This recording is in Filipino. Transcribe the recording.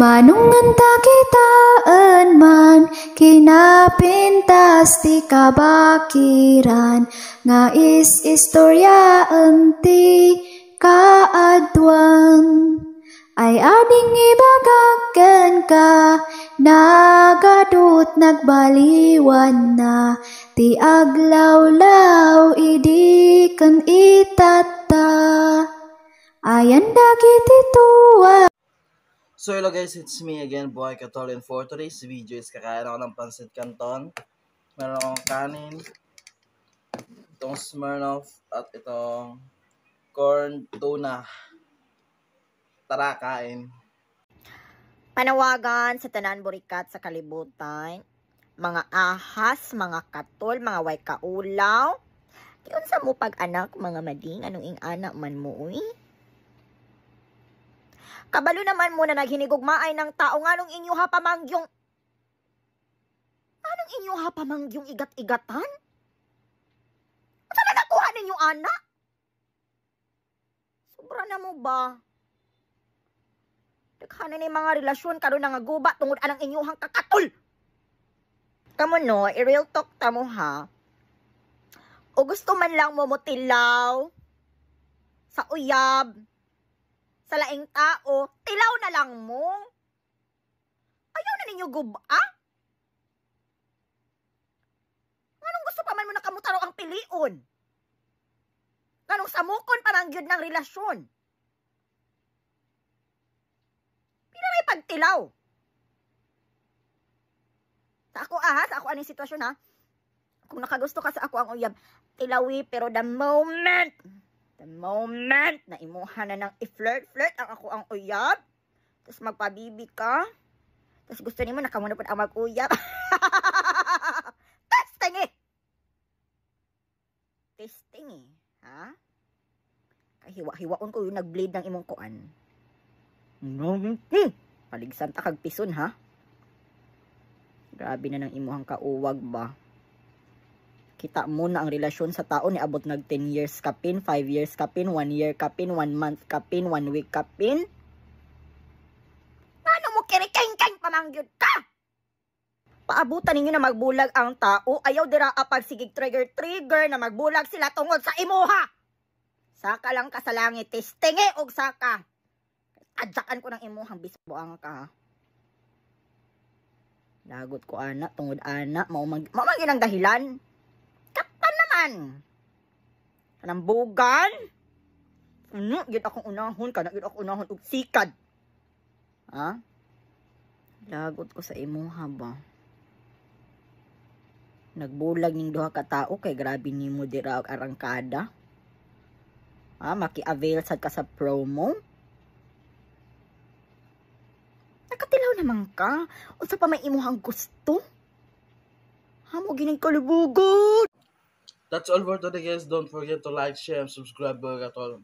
Manunganta kitaan man, kinapintas ti kabakiran, nga istorya ti kaadwan. Ay ading ibagagan ka, nagadut nagbaliwan na, ti aglawlaw idi kan itata, ayan dagiti tuwa. So hello guys, it's me again, Boy Katol, and for today's video is kakain ako ng pansit canton. Meron akong kanin, itong Smirnoff, at itong corn tuna. Tara, kain! Panawagan sa tanan burikat sa kalibutan, mga ahas, mga katol, mga way kaulaw, tiyon sa mo pag-anak, mga mading, anong ing anak man mo, uy? Kabalo naman mo na naghinigugmaay ng tao nga nung inyo hapamangyong. Anong inyo hapamangyong igat-igatan? At na nakuha ninyo, anak? Sobra na mo ba? Daghanan ni mga relasyon karon nga guba tungod anang inyuhang kakatol. Kamo no, i-real talk ta mo ha. O gusto man lang mo mutilaw sa uyab, sa laing tao, tilaw na lang mo. Ayaw na ninyo guba? Anong gusto pa man mo nakamutaro ang pilion? Anong samukon parang yun ng relasyon? Pinamay pagtilaw. Sa ako sa ako aning sitwasyon ha. Kung nakagusto ka sa ako ang uyab, tilawi pero the moment na imuha na ng i-flirt ang ako ang uyab, tapos magpabibi ka, tapos gusto niyo nakamuna po ang mag-uyab. Testing ha? Kahiwa-hiwaon ko yung nag-bleed ng imong kuan. Paligsan ta kag pison ha? Grabe na ng imuhang kauwag ba? Kita mo na ang relasyon sa tao ni abot nag 10 years kapin, 5 years kapin, 1 year kapin, 1 month kapin, 1 week kapin. Ano mo kirikeng-keng pamangyod ka? Paabutan ninyo na magbulag ang tao, ayaw dira apag sigig trigger na magbulag sila tungod sa imuha. Saka lang ka sa langit, testingi og saka. Adyakan ko ng imuhang bisbuang ka. Lagot ko anak, tungod anak, maumagin ang dahilan. Kaptan naman. Kanang bugan. Yun akong unahon, kanang yun akong unahon og sikad. Ha? Lagot ko sa imuha ba? Nagbulag ning duha ka tao kay grabe nimo dira og arangkada. Ha, maki-avail sad ka sa promo. Nakatilaw naman ka. Unsa pa may imuhang gusto? Hamo gining kalibugot. That's all for today guys. Don't forget to like, share, and subscribe, Boy Katol.